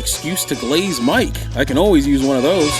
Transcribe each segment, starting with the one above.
excuse to glaze Mike. I can always use one of those.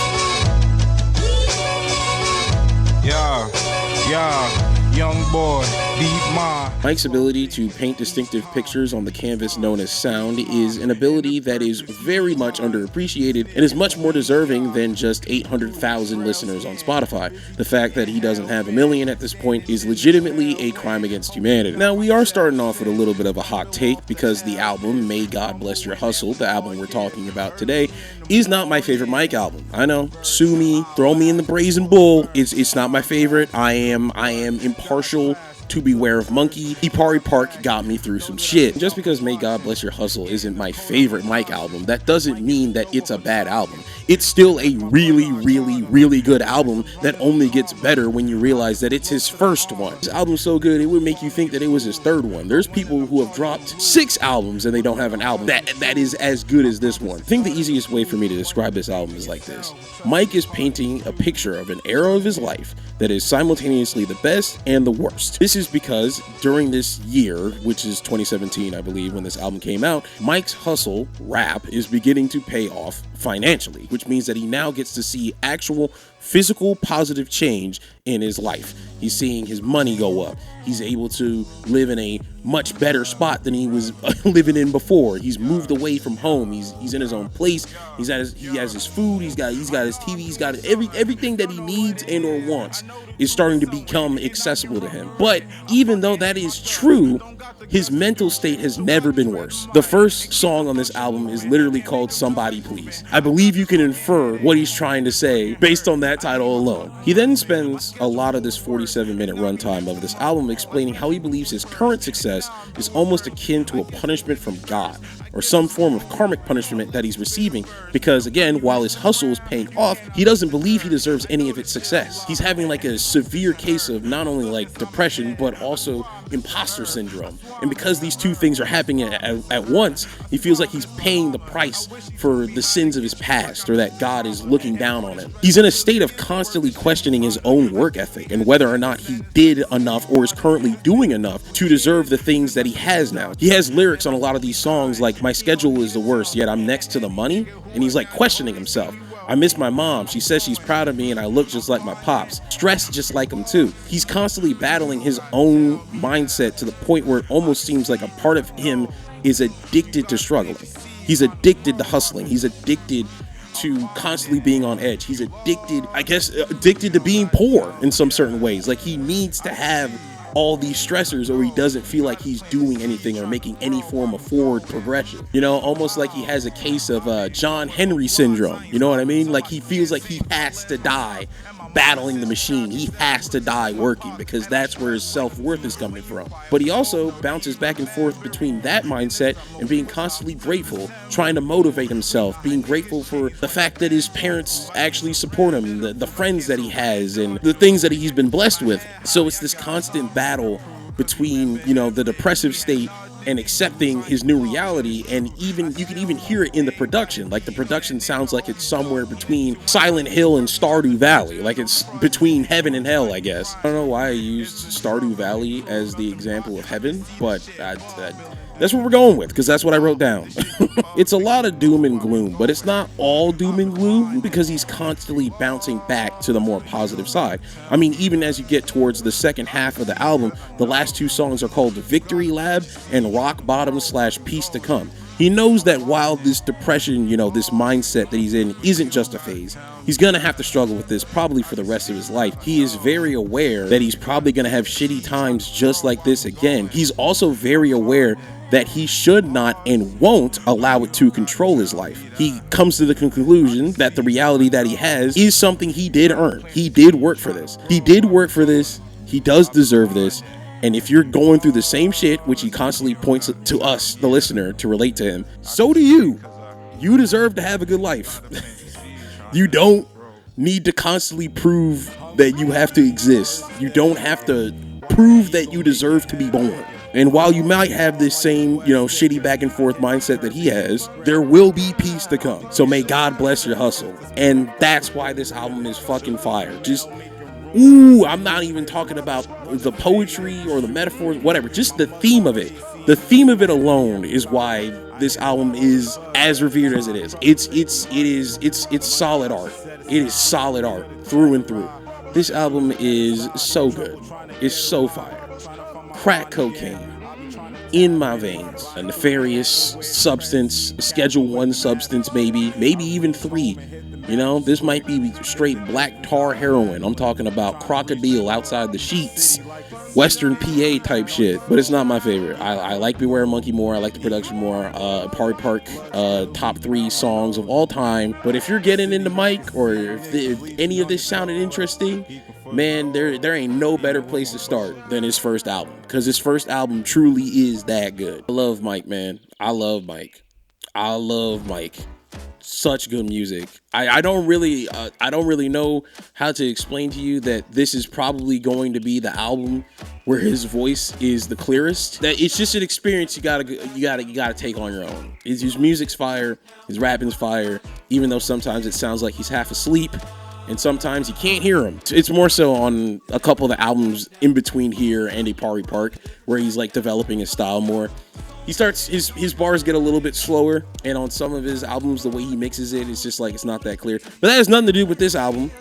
Yeah, young boy, deep mind. Mike's ability to paint distinctive pictures on the canvas known as sound is an ability that is very much underappreciated and is much more deserving than just 800,000 listeners on Spotify. The fact that he doesn't have 1 million at this point is legitimately a crime against humanity. Now, we are starting off with a little bit of a hot take because the album, May God Bless Your Hustle, the album we're talking about today, is not my favorite Mike album. I know, sue me, throw me in the brazen bull. It's not my favorite. I am impartial to Beware of Monkey. Ipari Park got me through some shit. Just because May God Bless Your Hustle isn't my favorite Mike album, that doesn't mean that it's a bad album. It's still a really, really, really good album that only gets better when you realize that it's his first one. This album's so good, it would make you think that it was his third one. There's people who have dropped 6 albums and they don't have an album that is as good as this one. I think the easiest way for me to describe this album is like this. Mike is painting a picture of an era of his life that is simultaneously the best and the worst. This is because during this year, which is 2017, I believe, when this album came out, Mike's hustle, rap, is beginning to pay off financially, which means that he now gets to see actual physical positive change in his life. He's seeing his money go up. He's able to live in a much better spot than he was living in before. He's moved away from home. He's in his own place. He has his food. He's got his TV. He's got everything that he needs and or wants is starting to become accessible to him. But even though that is true, his mental state has never been worse. The first song on this album is literally called Somebody Please. I believe you can infer what he's trying to say based on that title alone. He then spends a lot of this 47-minute runtime of this album explaining how he believes his current success is almost akin to a punishment from God, or some form of karmic punishment that he's receiving because, again, while his hustle is paying off, he doesn't believe he deserves any of its success. He's having like a severe case of not only like depression, but also imposter syndrome. And because these two things are happening at once, he feels like he's paying the price for the sins of his past, or that God is looking down on him. He's in a state of constantly questioning his own work ethic and whether or not he did enough or is currently doing enough to deserve the things that he has now. He has lyrics on a lot of these songs like, "My schedule is the worst, yet I'm next to the money," and he's like questioning himself. "I miss my mom. She says she's proud of me and I look just like my pops. Stressed just like him too." He's constantly battling his own mindset to the point where it almost seems like a part of him is addicted to struggling. He's addicted to hustling. He's addicted to constantly being on edge. He's addicted to being poor in some certain ways. Like, he needs to have all these stressors or he doesn't feel like he's doing anything or making any form of forward progression. You know, almost like he has a case of John Henry syndrome. You know what I mean? Like, he feels like he has to die battling the machine. He has to die working because that's where his self-worth is coming from. But he also bounces back and forth between that mindset and being constantly grateful, trying to motivate himself, being grateful for the fact that his parents actually support him, the friends that he has, and the things that he's been blessed with. So it's this constant battle between, you know, the depressive state and accepting his new reality. And even you can even hear it in the production. Like, the production sounds like it's somewhere between Silent Hill and Stardew Valley. Like, it's between heaven and hell, I guess. I don't know why I used Stardew Valley as the example of heaven, but that's what we're going with because that's what I wrote down. It's a lot of doom and gloom, but it's not all doom and gloom because he's constantly bouncing back to the more positive side. I mean, even as you get towards the second half of the album, the last 2 songs are called Victory Lab and Rock Bottom / Peace to Come. He knows that while this depression, you know, this mindset that he's in isn't just a phase, he's gonna have to struggle with this probably for the rest of his life. He is very aware that he's probably gonna have shitty times just like this again. He's also very aware that he should not and won't allow it to control his life. He comes to the conclusion that the reality that he has is something he did earn. He did work for this. He did work for this. He does deserve this. And if you're going through the same shit, which he constantly points to us, the listener, to relate to him, so do you. You deserve to have a good life. You don't need to constantly prove that you have to exist. You don't have to prove that you deserve to be born. And while you might have this same, you know, shitty back and forth mindset that he has, there will be peace to come. So may God bless your hustle. And that's why this album is fucking fire. Just, I'm not even talking about the poetry or the metaphors, whatever. Just the theme of it. The theme of it alone is why this album is as revered as it is. It's solid art. It is solid art through and through. This album is so good. It's so fire. Crack cocaine in my veins. A nefarious substance, Schedule 1 substance, maybe even 3. You know, this might be straight black tar heroin. I'm talking about crocodile outside the sheets, Western PA type shit, but it's not my favorite. I like Beware of Monkey more. I like the production more. Party Park, top 3 songs of all time. But if you're getting into Mike, or if any of this sounded interesting, man, there ain't no better place to start than his first album, because his first album truly is that good. I love Mike, man. I love Mike. Such good music. I don't really know how to explain to you that this is probably going to be the album where his voice is the clearest. That it's just an experience you gotta take on your own. His music's fire, his rapping's fire, even though sometimes it sounds like he's half asleep, and sometimes you can't hear him. It's more so on a couple of the albums in between here and A Party Park, where he's like developing his style more. He starts, his bars get a little bit slower, and on some of his albums, the way he mixes it, it's just like it's not that clear. But that has nothing to do with this album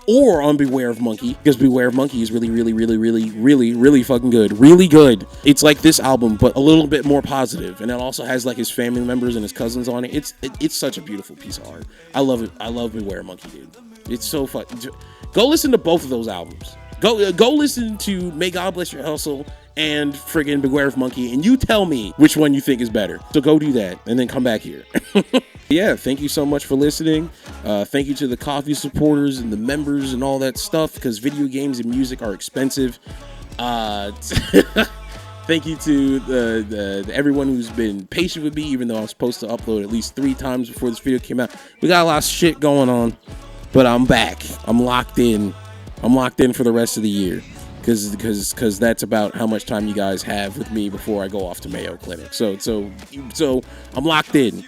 or on Beware of Monkey, because Beware of Monkey is really fucking good. Really good. It's like this album, but a little bit more positive, and it also has like his family members and his cousins on it. It's such a beautiful piece of art. I love it. I love Beware of Monkey, dude. It's so fun. Go listen to both of those albums. Go listen to May God Bless Your Hustle and friggin' Beware of Monkey, and you tell me which one you think is better. So go do that, and then come back here. Yeah, thank you so much for listening. Thank you to the coffee supporters and the members and all that stuff, because video games and music are expensive. Thank you to the everyone who's been patient with me, even though I was supposed to upload at least 3 times before this video came out. We got a lot of shit going on, but I'm back. I'm locked in. I'm locked in for the rest of the year. Because that's about how much time you guys have with me before I go off to Mayo Clinic. So I'm locked in.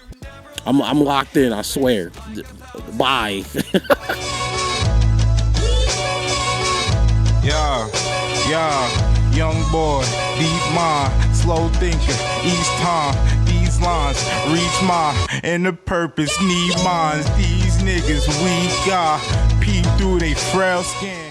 I'm locked in. I swear. Bye. Yeah, young boy, deep mind, slow thinker, each time these lines reach my inner purpose, need minds. These niggas we got peep through they frail skin.